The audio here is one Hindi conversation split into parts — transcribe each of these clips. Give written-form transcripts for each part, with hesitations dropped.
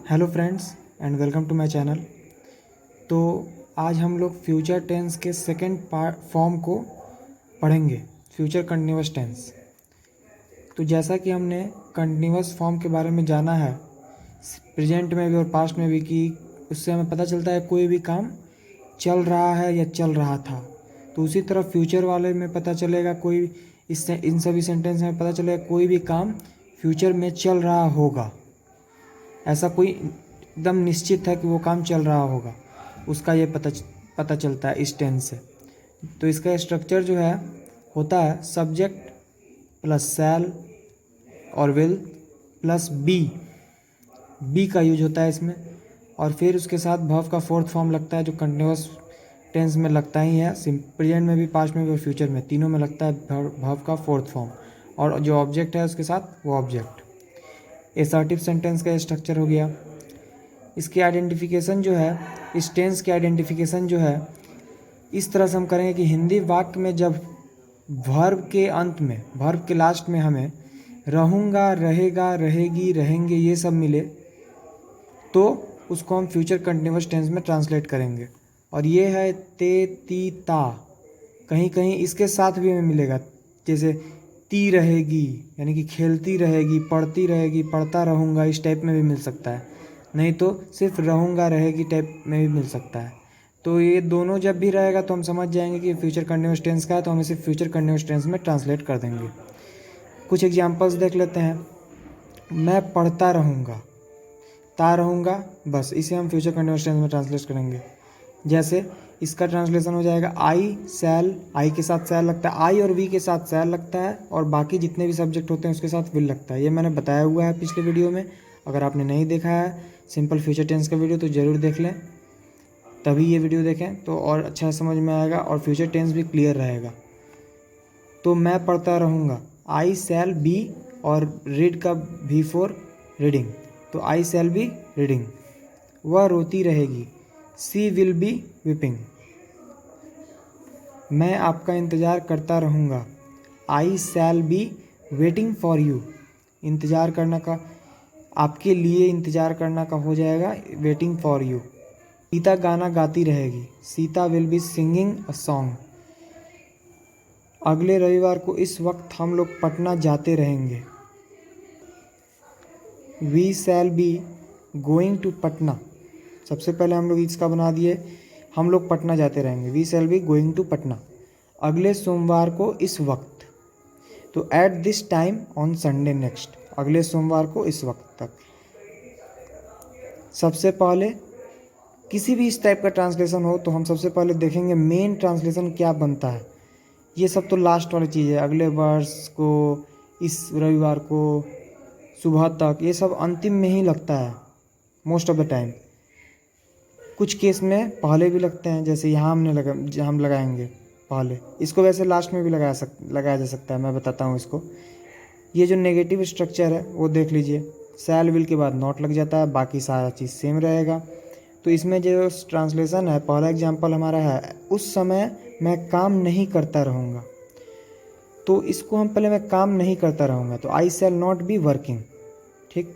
Hello friends and welcome to my channel. तो आज हम लोग फ्यूचर टेंस के सेकंड फॉर्म को पढ़ेंगे, फ्यूचर कंटिन्यूअस टेंस। तो जैसा कि हमने कंटिन्यूअस फॉर्म के बारे में जाना है प्रेजेंट में भी और पास्ट में भी, कि उससे हमें पता चलता है कोई भी काम चल रहा है या चल रहा था। तो उसी तरह फ्यूचर वाले में पता चलेगा कोई इससे इन सभी सेंटेंस में पता चलेगा कोई भी काम फ्यूचर में चल रहा होगा। ऐसा कोई एकदम निश्चित है कि वो काम चल रहा होगा, उसका ये पता चलता है इस टेंस से। तो इसका स्ट्रक्चर जो है होता है सब्जेक्ट प्लस शैल और विल प्लस बी का यूज होता है इसमें, और फिर उसके साथ वर्ब का फोर्थ फॉर्म लगता है जो कंटिन्यूअस टेंस में लगता ही है, प्रेजेंट में भी, पास्ट में भी और फ्यूचर में, तीनों में लगता है वर्ब का फोर्थ फॉर्म। और जो ऑब्जेक्ट है उसके साथ वो ऑब्जेक्ट। एसर्टिव सेंटेंस का स्ट्रक्चर हो गया। इसकी आइडेंटिफिकेशन जो है, इस टेंस की आइडेंटिफिकेशन जो है इस तरह से हम करेंगे कि हिंदी वाक्य में जब वर्ब के अंत में, वर्ब के लास्ट में हमें रहूँगा, रहेगा, रहेगी, रहेंगे ये सब मिले तो उसको हम फ्यूचर कंटिन्यूअस टेंस में ट्रांसलेट करेंगे। और ये है ते, ती, ता। कहीं कहीं इसके साथ भी हमें मिलेगा, जैसे ती रहेगी यानी कि खेलती रहेगी, पढ़ती रहेगी, पढ़ता रहूँगा, इस टाइप में भी मिल सकता है। नहीं तो सिर्फ रहूँगा, रहेगी टाइप में भी मिल सकता है। तो ये दोनों जब भी रहेगा तो हम समझ जाएंगे कि फ्यूचर कंटिन्यूअस टेंस का है, तो हम इसे फ्यूचर कंटिन्यूअस टेंस में ट्रांसलेट कर देंगे। कुछ एग्जांपल्स देख लेते हैं। मैं पढ़ता रहूँगा, ता रहूँगा, बस इसे हम फ्यूचर कंटिन्यूअस टेंस में ट्रांसलेट करेंगे। जैसे इसका ट्रांसलेशन हो जाएगा आई सैल, आई के साथ सैल लगता है, आई और वी के साथ सैल लगता है, और बाकी जितने भी सब्जेक्ट होते हैं उसके साथ विल लगता है। ये मैंने बताया हुआ है पिछले वीडियो में। अगर आपने नहीं देखा है सिंपल फ्यूचर टेंस का वीडियो तो ज़रूर देख लें, तभी ये वीडियो देखें तो और अच्छा समझ में आएगा और फ्यूचर टेंस भी क्लियर रहेगा। तो मैं पढ़ता रहूँगा, आई सैल बी, और रीड का भी फॉर रीडिंग, तो आई सैल बी रीडिंग। वह रोती रहेगी, सी विल बी वीपिंग। मैं आपका इंतज़ार करता रहूँगा, I shall be waiting for you. इंतज़ार करना का, आपके लिए इंतज़ार करना का हो जाएगा वेटिंग फॉर यू। सीता गाना गाती रहेगी, Sita will be singing a song. अगले रविवार को इस वक्त हम लोग पटना जाते रहेंगे, we shall be going to Patna. सबसे पहले हम लोग इसका बना दिए, हम लोग पटना जाते रहेंगे, we shall be going to Patna. अगले सोमवार को इस वक्त, तो at this time on Sunday next, अगले सोमवार को इस वक्त तक। सबसे पहले किसी भी इस टाइप का ट्रांसलेशन हो तो हम सबसे पहले देखेंगे मेन ट्रांसलेशन क्या बनता है। ये सब तो लास्ट वाली चीज़ है, अगले वर्ष को, इस रविवार को, सुबह तक, ये सब अंतिम में ही लगता है मोस्ट ऑफ द टाइम। कुछ केस में पहले भी लगते हैं, जैसे यहाँ हम लगाएंगे पहले, इसको वैसे लास्ट में भी लगाया जा सकता है, मैं बताता हूँ इसको। ये जो नेगेटिव स्ट्रक्चर है वो देख लीजिए, सैल विल के बाद नॉट लग जाता है, बाकी सारा चीज़ सेम रहेगा। तो इसमें जो ट्रांसलेशन है, पहला एग्जांपल हमारा है उस समय मैं काम नहीं करता रहूँगा, तो इसको हम पहले मैं काम नहीं करता रहूँगा, तो आई शैल नॉट बी वर्किंग, ठीक।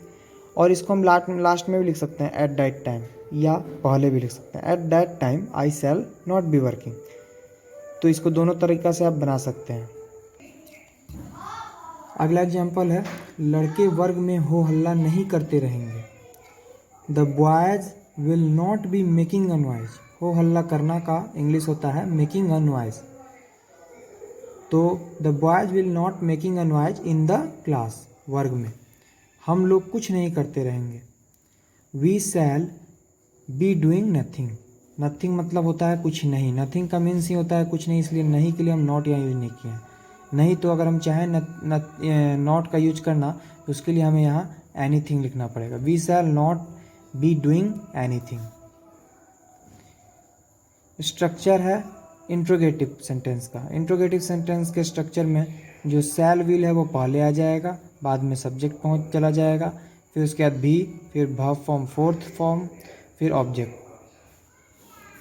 और इसको हम लास्ट में भी लिख सकते हैं एट दैट टाइम, या पहले भी लिख सकते हैं at that time I shell not be working. तो इसको दोनों तरीक़ा से आप बना सकते हैं। अगला एग्जांपल है लड़के वर्ग में हो हल्ला नहीं करते रहेंगे, the boys will not be making a noise. हो हल्ला करना का इंग्लिश होता है मेकिंग अ नॉइज, तो the boys will not making a noise in the class, वर्ग में हम लोग कुछ नहीं करते रहेंगे। We shall be doing nothing. Nothing मतलब होता है कुछ नहीं, नथिंग का मीन्स ही होता है कुछ नहीं, इसलिए नहीं के लिए हम नॉट यहाँ यूज नहीं किए हैं। नहीं तो अगर हम चाहें नॉट का यूज करना तो उसके लिए हमें यहाँ एनीथिंग लिखना पड़ेगा, we shall not be doing anything. Structure है इंट्रोगेटिव सेंटेंस का। इंट्रोगेटिव सेंटेंस के स्ट्रक्चर में जो शैल विल है वो पहले आ जाएगा, बाद में सब्जेक्ट पहुँच चला जाएगा, फिर उसके बाद भी, फिर वर्ब फॉर्म फोर्थ फॉर्म, फिर ऑब्जेक्ट।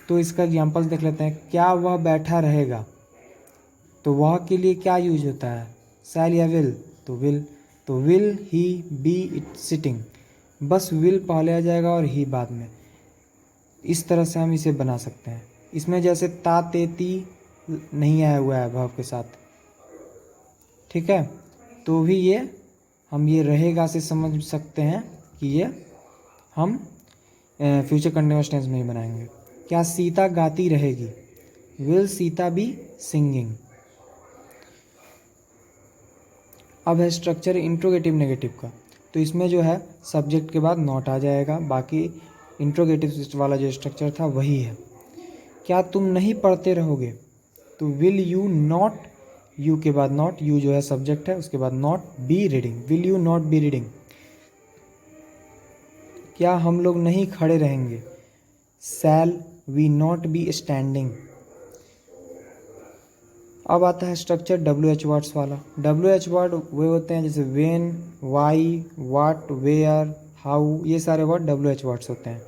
तो इसका एग्जांपल देख लेते हैं। क्या वह बैठा रहेगा, तो वह के लिए क्या यूज होता है, शैल या विल, तो will he B it sitting, बस विल पहले आ जाएगा और ही बाद में। इस तरह से हम इसे बना सकते हैं। इसमें जैसे ता ते ती नहीं आया हुआ है वर्ब के साथ, ठीक है, तो भी ये हम ये रहेगा से समझ सकते हैं कि ये हम फ्यूचर कंटिन्यूअस टेंस में ही बनाएंगे। क्या सीता गाती रहेगी? Will Sita be singing. अब है स्ट्रक्चर इंट्रोगेटिव नेगेटिव का। तो इसमें जो है सब्जेक्ट के बाद नॉट आ जाएगा, बाकी इंट्रोगेटिव वाला जो स्ट्रक्चर था वही है। क्या तुम नहीं पढ़ते रहोगे? तो विल यू नॉट, यू के बाद नॉट, यू जो है सब्जेक्ट है, उसके बाद not be reading, will you not be reading. क्या हम लोग नहीं खड़े रहेंगे? Shall we not be standing. अब आता है स्ट्रक्चर WH वर्ड्स वाला। WH वर्ड वे होते हैं जैसे when, why, what, where, how, ये सारे वर्ड WH वर्ड्स होते हैं।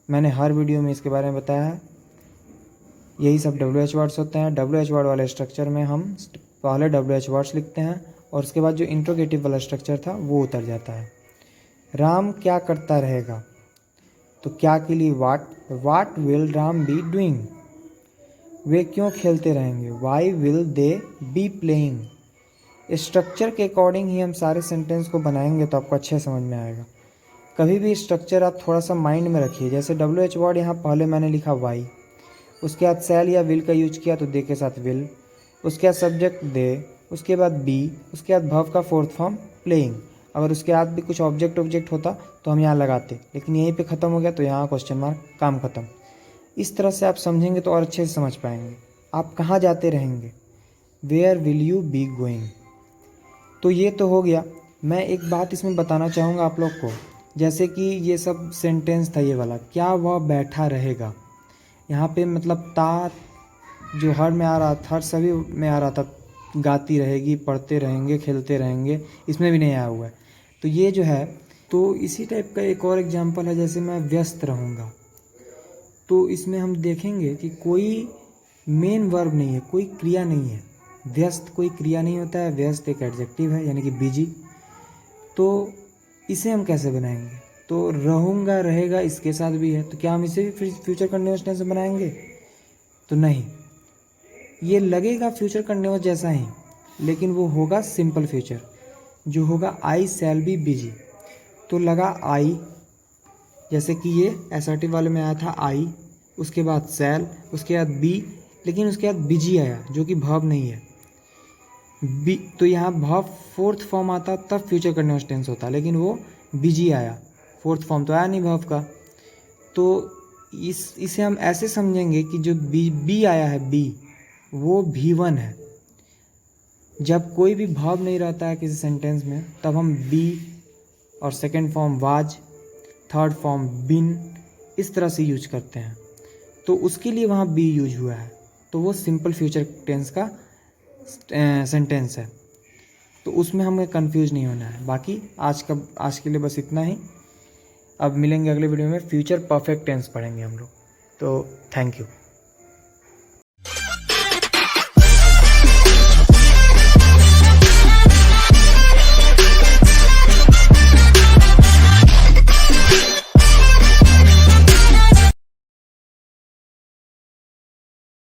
मैंने हर वीडियो में इसके बारे में बताया है। यही सब WH वर्ड्स होते हैं। WH वर्ड वाले स्ट्रक्चर में हम पहले WH वर्ड्स लिखते हैं और उसके बाद जो इंट्रोगेटिव वाला स्ट्रक्चर था वो उतर जाता है। राम क्या करता रहेगा? तो क्या के लिए what will Ram be doing. वे क्यों खेलते रहेंगे? Why will they be playing. Structure के अकॉर्डिंग ही हम सारे सेंटेंस को बनाएंगे तो आपको अच्छे समझ में आएगा। कभी भी स्ट्रक्चर आप थोड़ा सा माइंड में रखिए। जैसे WH वर्ड यहाँ पहले मैंने लिखा वाई, उसके बाद शैल या विल का यूज किया तो दे के साथ विल, उसके बाद सब्जेक्ट दे, उसके बाद बी, उसके बाद वर्ब का फोर्थ फॉर्म प्लेइंग। अगर उसके बाद भी कुछ ऑब्जेक्ट होता तो हम यहाँ लगाते, लेकिन यहीं पे ख़त्म हो गया तो यहाँ क्वेश्चन मार्क, काम ख़त्म। इस तरह से आप समझेंगे तो और अच्छे से समझ पाएंगे। आप कहाँ जाते रहेंगे? Where will you be going. तो ये तो हो गया। मैं एक बात इसमें बताना चाहूँगा आप लोग को, जैसे कि ये सब सेंटेंस था ये वाला, क्या वह बैठा रहेगा। यहाँ पे मतलब ता जो हर में आ रहा था, हर सभी में आ रहा था, गाती रहेगी, पढ़ते रहेंगे, खेलते रहेंगे, इसमें भी नहीं आया हुआ है। तो ये जो है, तो इसी टाइप का एक और एग्जांपल है, जैसे मैं व्यस्त रहूँगा। तो इसमें हम देखेंगे कि कोई मेन वर्ब नहीं है, कोई क्रिया नहीं है। व्यस्त कोई क्रिया नहीं होता है, व्यस्त एक एडजेक्टिव है यानी कि बिजी। तो इसे हम कैसे बनाएंगे? तो रहूँगा, रहेगा इसके साथ भी है, तो क्या हम इसे भी फ्यूचर कंटिन्यूअस टेंस में बनाएंगे? तो नहीं, ये लगेगा फ्यूचर कंटिन्यूअस जैसा ही, लेकिन वो होगा सिंपल फ्यूचर, जो होगा आई शैल बी बिजी। तो लगा आई, जैसे कि ये असर्टिव वाले में आया था आई, उसके बाद शैल, उसके बाद बी, लेकिन उसके बाद बिजी आया जो कि वर्ब नहीं है। बी तो यहाँ वर्ब फोर्थ फॉर्म आता तब फ्यूचर कंटिन्यूअस टेंस होता, लेकिन वो बिजी आया, फोर्थ फॉर्म तो आया नहीं वर्ब का। तो इसे हम ऐसे समझेंगे कि जो बी आया है, बी वो V1 है। जब कोई भी वर्ब नहीं रहता है किसी सेंटेंस में तब हम बी और second form was, third form been, इस तरह से यूज करते हैं। तो उसके लिए वहाँ बी यूज हुआ है, तो वो सिंपल फ्यूचर टेंस का सेंटेंस है। तो उसमें हमें कंफ्यूज नहीं होना है। बाकी आज के लिए बस इतना ही। अब मिलेंगे अगले वीडियो में, फ्यूचर परफेक्ट टेंस पढ़ेंगे हम लोग। तो थैंक यू।